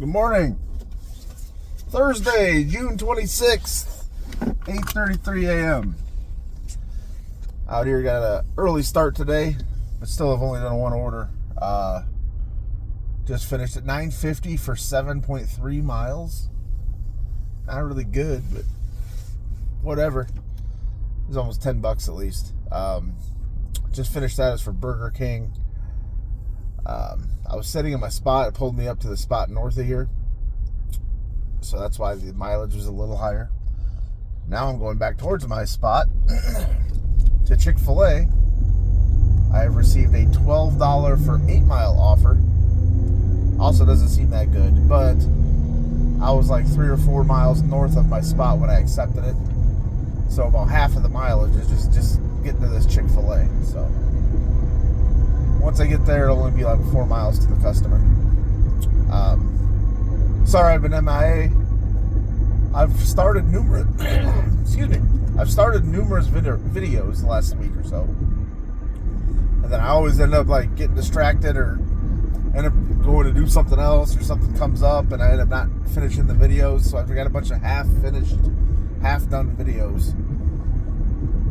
Good morning. Thursday, June 26th, 8:33 a.m. Out here, got an early start today, but still have only done one order. Just finished at 9:50 for 7.3 miles. Not really good, but whatever. It was almost $10 at least. Just finished that. As for Burger King. I was sitting in my spot. It pulled me up to the spot north of here. So that's why the mileage was a little higher. Now I'm going back towards my spot to Chick-fil-A. I have received a $12 for 8-mile offer. Also doesn't seem that good, but I was like 3 or 4 miles north of my spot when I accepted it. So about half of the mileage is just getting to this Chick-fil-A. So once I get there, it'll only be like 4 miles to the customer. Sorry, I've been MIA. I've started numerous videos the last week or so, and then I always end up like getting distracted or end up going to do something else, or something comes up and I end up not finishing the videos. So I've got a bunch of half-finished, half-done videos.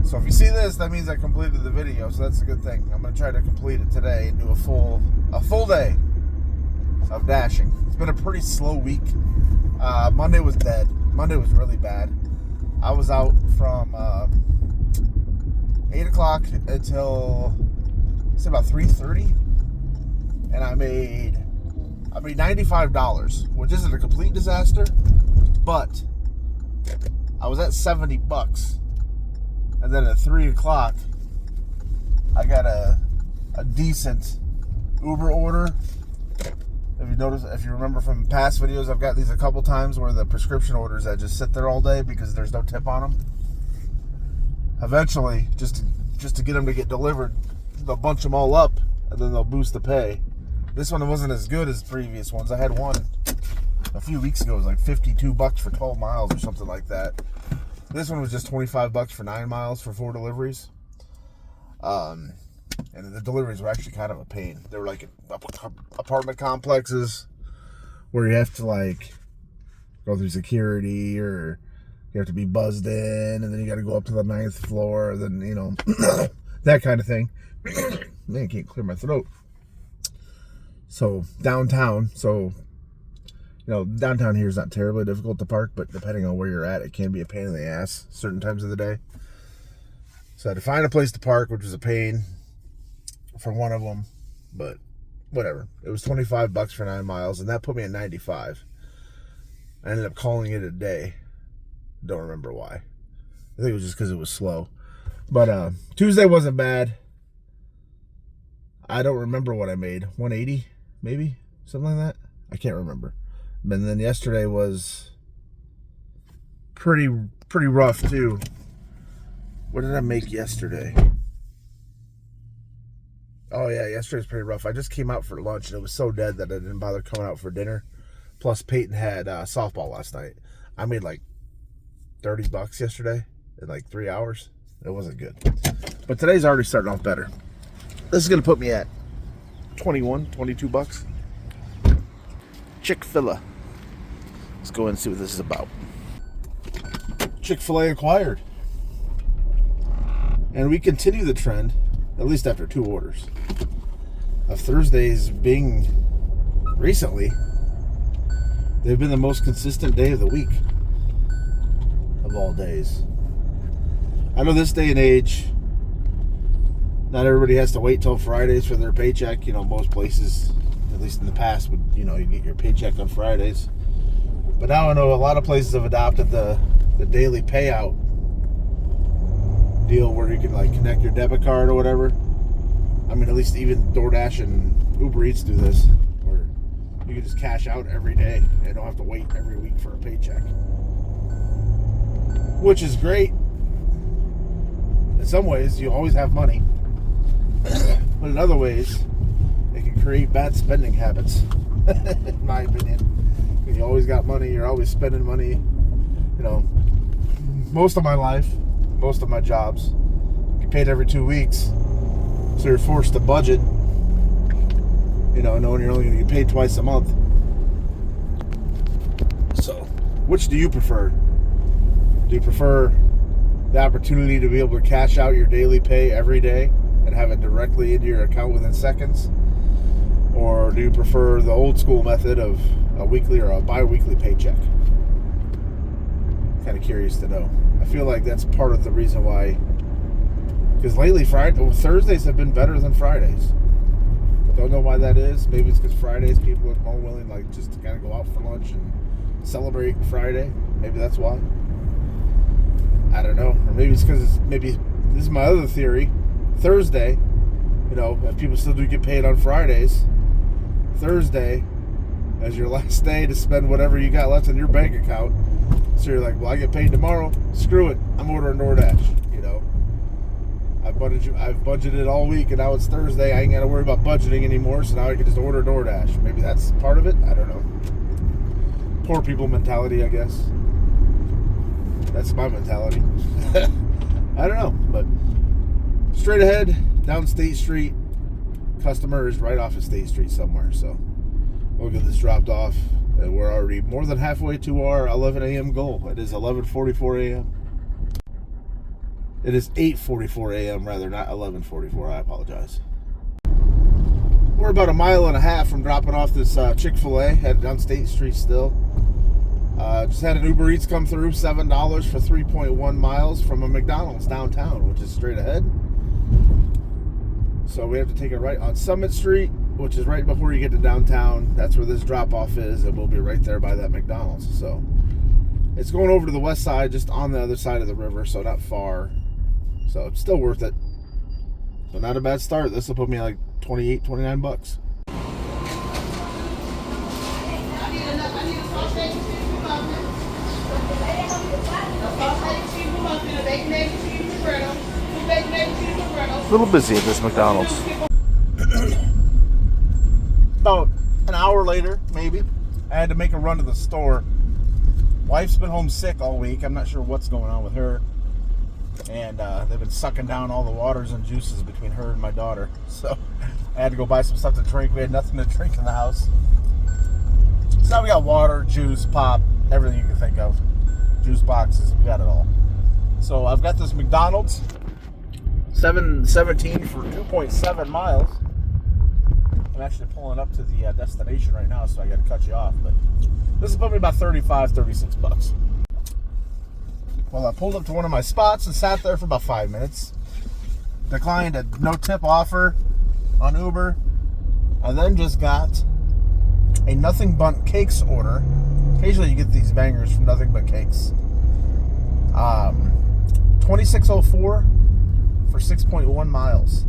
So if you see this, that means I completed the video, so that's a good thing. I'm going to try to complete it today and do a full day of dashing. It's been a pretty slow week. Monday was dead. Monday was really bad. I was out from 8 o'clock until say about 3:30, and I made $95, which isn't a complete disaster, but I was at $70. And then at 3 o'clock, I got a decent Uber order. If you remember from past videos, I've got these a couple times where the prescription orders that just sit there all day because there's no tip on them. Eventually, just to get them to get delivered, they'll bunch them all up and then they'll boost the pay. This one wasn't as good as previous ones. I had one a few weeks ago. It was like $52 for 12 miles or something like that. This one was just $25 for 9 miles for 4 deliveries. And the deliveries were actually kind of a pain. They were like apartment complexes where you have to like go through security, or you have to be buzzed in, and then you got to go up to the 9th floor, and then, you know, that kind of thing. Man, I can't clear my throat. So downtown, downtown here is not terribly difficult to park, but depending on where you're at, it can be a pain in the ass certain times of the day. So I had to find a place to park, which was a pain for one of them, but whatever. It was $25 for 9 miles, and that put me at 95. I ended up calling it a day. Don't remember why. I think it was just because it was slow. But Tuesday wasn't bad. I don't remember what I made. 180, maybe? Something like that? I can't remember. And then yesterday was pretty rough too. What did I make yesterday? Oh yeah, yesterday's pretty rough. I just came out for lunch and it was so dead that I didn't bother coming out for dinner. Plus Peyton had softball last night. I made like $30 yesterday in like 3 hours. It wasn't good. But today's already starting off better. This is going to put me at $22. Chick-fil-A. Let's go in and see what this is about. Chick-fil-A acquired. And we continue the trend, at least after 2 orders, of Thursdays being, recently, they've been the most consistent day of the week of all days. I know this day and age, not everybody has to wait till Fridays for their paycheck. You know, most places, at least in the past, would, you get your paycheck on Fridays. But now I know a lot of places have adopted the daily payout deal, where you can like connect your debit card or whatever. I mean, at least even DoorDash and Uber Eats do this, where you can just cash out every day and don't have to wait every week for a paycheck, which is great. In some ways, you always have money, but in other ways, it can create bad spending habits, in my opinion. When you always got money, you're always spending money. Most of my life, most of my jobs, get paid every 2 weeks, so you're forced to budget, knowing you're only going to get paid twice a month. which do you prefer? Do you prefer the opportunity to be able to cash out your daily pay every day and have it directly into your account within seconds? Or do you prefer the old school method of a weekly or a bi-weekly paycheck? Kind of curious to know. I feel like that's part of the reason why, because lately Thursdays have been better than Fridays. Don't know why that is. Maybe it's because Fridays people are more willing, like, just to kind of go out for lunch and celebrate Friday. Maybe that's why. I don't know. Or maybe it's because maybe this is my other theory. Thursday, if people still do get paid on Fridays, Thursday as your last day to spend whatever you got left in your bank account. So you're like, well, I get paid tomorrow. Screw it. I'm ordering DoorDash. I've budgeted all week, and now it's Thursday. I ain't got to worry about budgeting anymore, so now I can just order DoorDash. Maybe that's part of it. I don't know. Poor people mentality, I guess. That's my mentality. I don't know, but straight ahead, down State Street. Customer is right off of State Street somewhere, so we'll get this dropped off. And we're already more than halfway to our 11 a.m. goal. It is 11:44 a.m. It is 8:44 a.m. rather, not 11:44. I apologize. We're about a mile and a half from dropping off this Chick-fil-A, headed down State Street still. Just had an Uber Eats come through, $7 for 3.1 miles from a McDonald's downtown, which is straight ahead. So we have to take it right on Summit Street, which is right before you get to downtown. That's where this drop-off is, and we'll be right there by that McDonald's. So it's going over to the west side, just on the other side of the river, so not far. So it's still worth it. So not a bad start. This will put me like 28, 29 bucks. A little busy at this McDonald's. About an hour later, maybe, I had to make a run to the store. Wife's been home sick all week. I'm not sure what's going on with her. And they've been sucking down all the waters and juices between her and my daughter. So I had to go buy some stuff to drink. We had nothing to drink in the house. So now we got water, juice, pop, everything you can think of. Juice boxes, we got it all. So I've got this McDonald's, $7.17 for 2.7 miles. I'm actually pulling up to the destination right now, so I got to cut you off. But this has put me about 35, 36 bucks. Well, I pulled up to one of my spots and sat there for about 5 minutes. Declined a no-tip offer on Uber. I then just got a Nothing But Cakes order. Occasionally you get these bangers from Nothing But Cakes. $26.04 for 6.1 miles.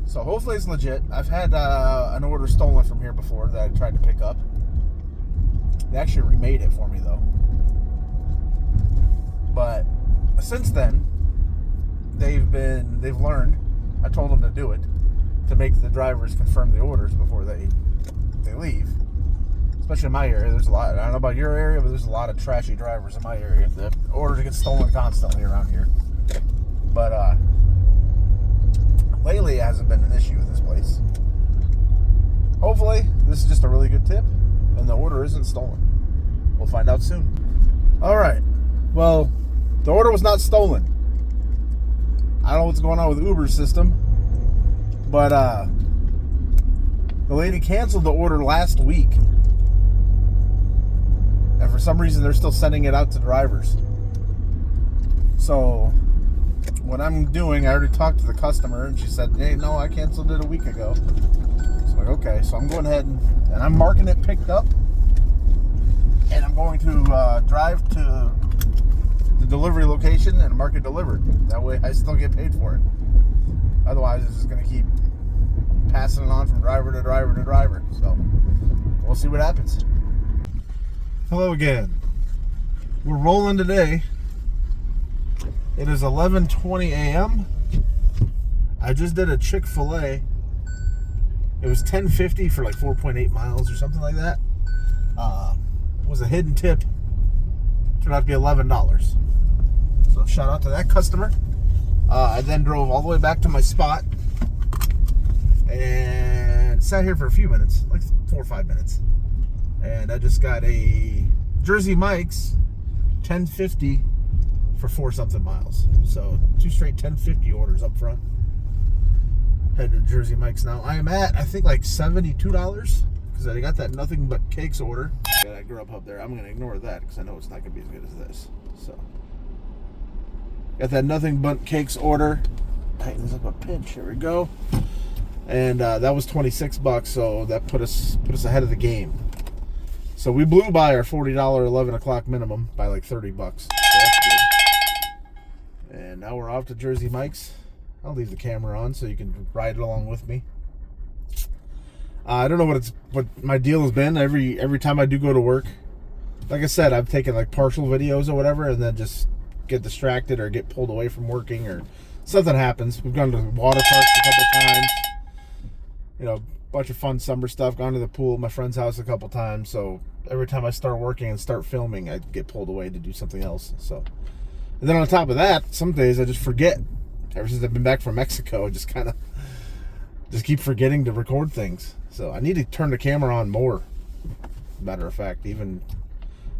So hopefully it's legit. I've had an order stolen from here before that I tried to pick up. They actually remade it for me though. But since then, they've learned. I told them to do it, to make the drivers confirm the orders before they leave. Especially in my area, there's a lot. I don't know about your area, but there's a lot of trashy drivers in my area. The orders get stolen constantly around here. But lately, it hasn't been an issue with this place. Hopefully, this is just a really good tip, and the order isn't stolen. We'll find out soon. All right. Well, the order was not stolen. I don't know what's going on with Uber's system, but the lady canceled the order last week. And for some reason, they're still sending it out to drivers. So what I'm doing, I already talked to the customer, and she said, hey, no, I canceled it a week ago. So I'm like, okay. So I'm going ahead and I'm marking it picked up. And I'm going to drive to the delivery location and mark it delivered. That way I still get paid for it. Otherwise, it's just going to keep passing it on from driver to driver to driver. So we'll see what happens. Hello again. We're rolling today. It is 11:20 a.m. I just did a Chick-fil-A. It was $10.50 for like 4.8 miles or something like that. It was a hidden tip. Turned out to be $11. So shout out to that customer. I then drove all the way back to my spot and sat here for a few minutes, like 4 or 5 minutes. And I just got a Jersey Mike's 1050 for 4-something miles. So 2 straight 1050 orders up front. Head to Jersey Mike's now. I am at, I think, like $72 because I got that nothing but cakes order. Got that Grubhub there. I'm going to ignore that because I know it's not going to be as good as this. So got that nothing but cakes order. Tighten this up a pinch. Here we go. And that was $26, so that put us ahead of the game. So we blew by our $40 11 o'clock minimum by like $30. So that's good. And now we're off to Jersey Mike's. I'll leave the camera on so you can ride along with me. I don't know what my deal has been. Every time I do go to work, like I said, I've taken like partial videos or whatever, and then just get distracted or get pulled away from working or something happens. We've gone to water parks a couple times. You know, bunch of fun summer stuff. Gone to the pool at my friend's house a couple times. So every time I start working and start filming, I get pulled away to do something else. So, and then on top of that, some days I just forget. Ever since I've been back from Mexico, I just kind of keep forgetting to record things. So I need to turn the camera on more. Matter of fact, even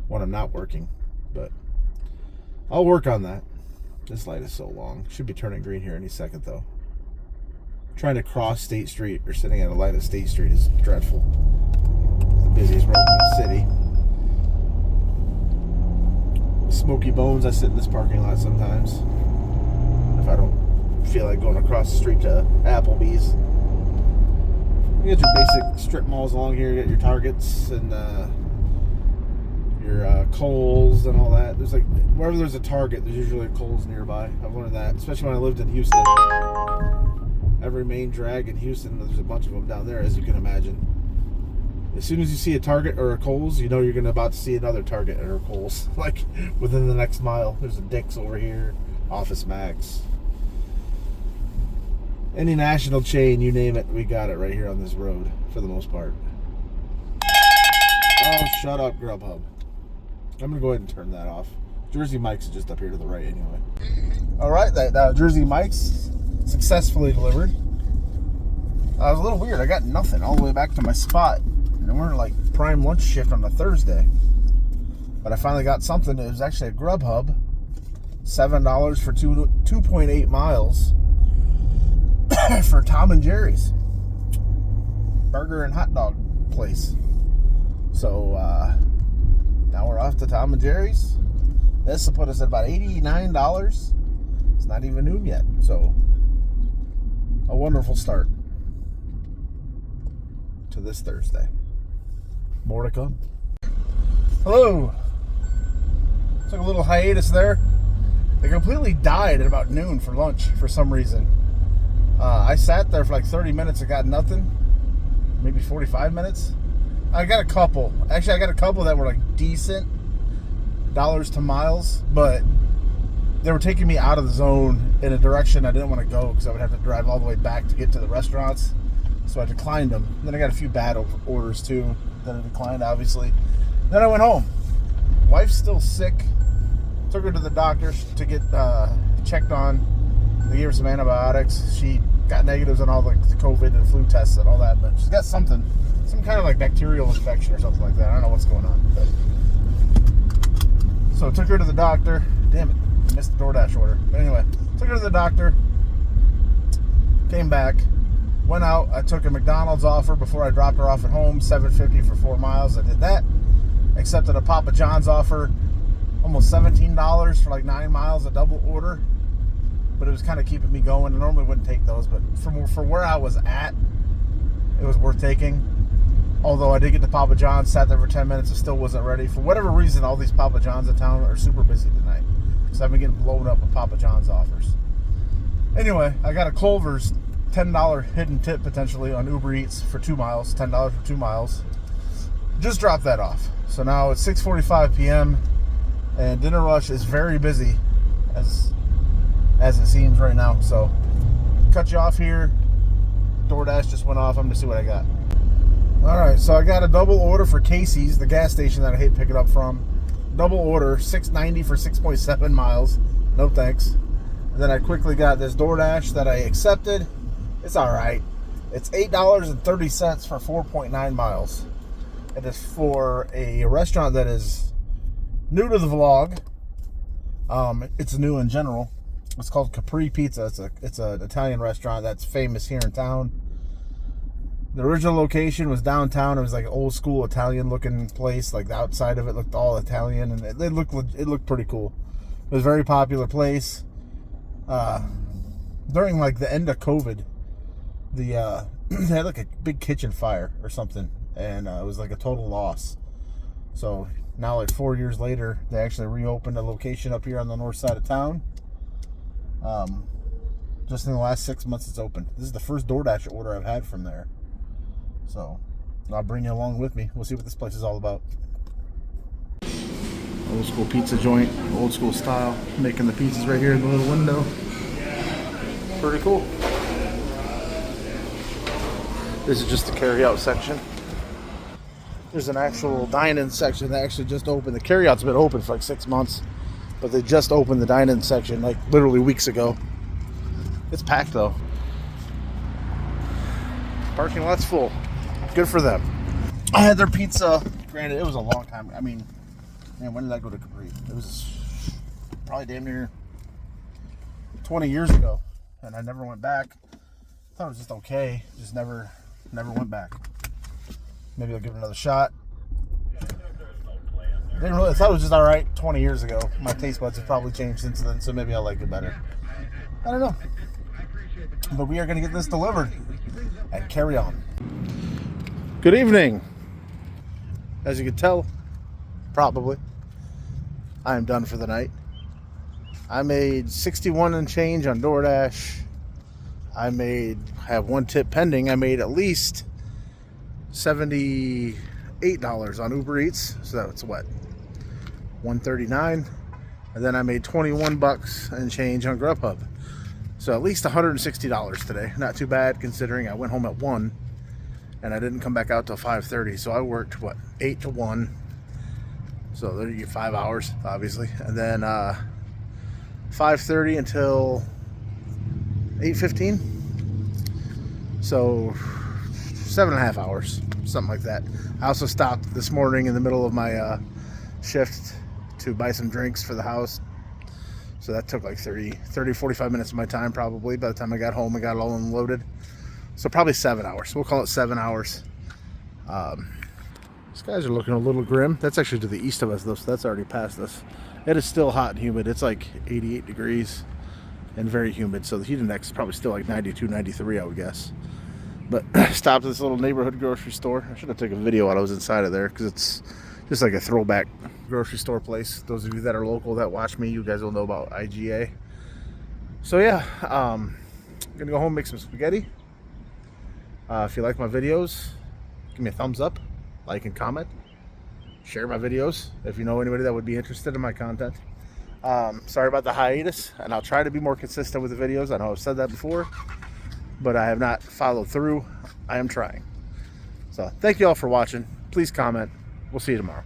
when I'm not working. But I'll work on that. This light is so long. Should be turning green here any second, though. Trying to cross State Street or sitting at a light at State Street is dreadful. It's the busiest road in the city. Smoky Bones, I sit in this parking lot sometimes. If I don't feel like going across the street to Applebee's. You get your basic strip malls along here. You get your Targets and your Kohl's and all that. There's like, wherever there's a Target, there's usually a Kohl's nearby. I've learned that, especially when I lived in Houston. Every main drag in Houston, there's a bunch of them down there, as you can imagine. As soon as you see a Target or a Kohl's, you know you're about to see another Target or a Kohl's. Like, within the next mile. There's a Dick's over here, Office Max. Any national chain, you name it, we got it right here on this road, for the most part. Oh, shut up, Grubhub. I'm going to go ahead and turn that off. Jersey Mike's is just up here to the right anyway. Alright, that Jersey Mike's successfully delivered. It was a little weird. I got nothing all the way back to my spot. And we're in like prime lunch shift on a Thursday. But I finally got something. It was actually a Grubhub. $7 for 2.8 miles. For Tom and Jerry's burger and hot dog place. So now we're off to Tom and Jerry's. This will put us at about $89. It's not even noon yet, so a wonderful start to this Thursday. More to come. Hello. Took a little hiatus there. They completely died at about noon for lunch for some reason. I sat there for like 30 minutes and got nothing. Maybe 45 minutes. I got a couple. Actually, I got a couple that were like decent dollars to miles, but they were taking me out of the zone in a direction I didn't want to go because I would have to drive all the way back to get to the restaurants. So I declined them. And then I got a few bad orders too that I declined, obviously. Then I went home. Wife's still sick. Took her to the doctor to get checked on. They gave her some antibiotics. She got negatives on all the COVID and flu tests and all that, but she's got some kind of like bacterial infection or something like that. I don't know what's going on. But. So I took her to the doctor. Damn it, I missed the DoorDash order. But anyway, took her to the doctor. Came back. Went out. I took a McDonald's offer before I dropped her off at home. $7.50 for 4 miles. I did that. Accepted a Papa John's offer. Almost $17 for like 9 miles, a double order. But it was kind of keeping me going. I normally wouldn't take those, but for where I was at, it was worth taking. Although I did get to Papa John's, sat there for 10 minutes, and still wasn't ready. For whatever reason, all these Papa John's in town are super busy tonight. So I've been getting blown up with Papa John's offers. Anyway, I got a Culver's $10 hidden tip potentially on Uber Eats for 2 miles, $10 for 2 miles. Just dropped that off. So now it's 6:45 p.m. and Dinner Rush is very busy as it seems right now. So cut you off here. DoorDash just went off. I'm gonna see what I got. Alright, so I got a double order for Casey's, the gas station that I hate picking up from. Double order, $6.90 for 6.7 miles. No thanks. And then I quickly got this DoorDash that I accepted. It's alright. It's $8.30 for 4.9 miles. It is for a restaurant that is new to the vlog. It's new in general. It's called Capri Pizza. It's an Italian restaurant that's famous here in town. The original location was downtown. It was like an old school Italian looking place. Like the outside of it looked all Italian, and it looked pretty cool. It was a very popular place. During like the end of COVID, they had like a big kitchen fire or something, and it was like a total loss. So now, like 4 years later, they actually reopened a location up here on the north side of town. Just in the last 6 months, it's opened. This is the first DoorDash order I've had from there. So I'll bring you along with me. We'll see what this place is all about. Old school pizza joint, old school style. Making the pizzas right here in the little window. Pretty cool. This is just the carry-out section. There's an actual dine-in section that actually just opened. The carry-out's been open for like 6 months, but they just opened the dine-in section like literally weeks ago. It's packed though. Parking lot's full. Good for them. I had their pizza. Granted, it was a long time. I mean, man, when did I go to Capri? It was probably damn near 20 years ago, and I never went back. I thought it was just okay. Just never went back. Maybe I'll give it another shot. I thought it was just all right 20 years ago. My taste buds have probably changed since then, so maybe I'll like it better. I don't know. But we are going to get this delivered and carry on. Good evening. As you can tell, probably, I am done for the night. I made 61 and change on DoorDash. I have one tip pending. I made at least $78 on Uber Eats. So that's what? $139. And then I made 21 bucks and change on Grubhub. So at least $160 today. Not too bad considering I went home at 1 and I didn't come back out till 5:30. So I worked, what, 8 to 1. So there you get 5 hours, obviously. And then 5:30 until 8:15. So 7.5 hours, something like that. I also stopped this morning in the middle of my shift to buy some drinks for the house. So that took like 45 minutes of my time probably. By the time I got home, I got it all unloaded. So probably 7 hours. We'll call it 7 hours. These guys are looking a little grim. That's actually to the east of us though, so that's already past us. It is still hot and humid. It's like 88 degrees and very humid. So the heat index is probably still like 92, 93, I would guess. But stopped at this little neighborhood grocery store. I should have taken a video while I was inside of there because it's just like a throwback grocery store place. Those of you that are local that watch me, you guys will know about IGA. So yeah, I'm gonna go home and make some spaghetti. If you like my videos, give me a thumbs up, like and comment. Share my videos if you know anybody that would be interested in my content. Sorry about the hiatus, and I'll try to be more consistent with the videos. I know I've said that before, but I have not followed through. I am trying. So thank you all for watching. Please comment. We'll see you tomorrow.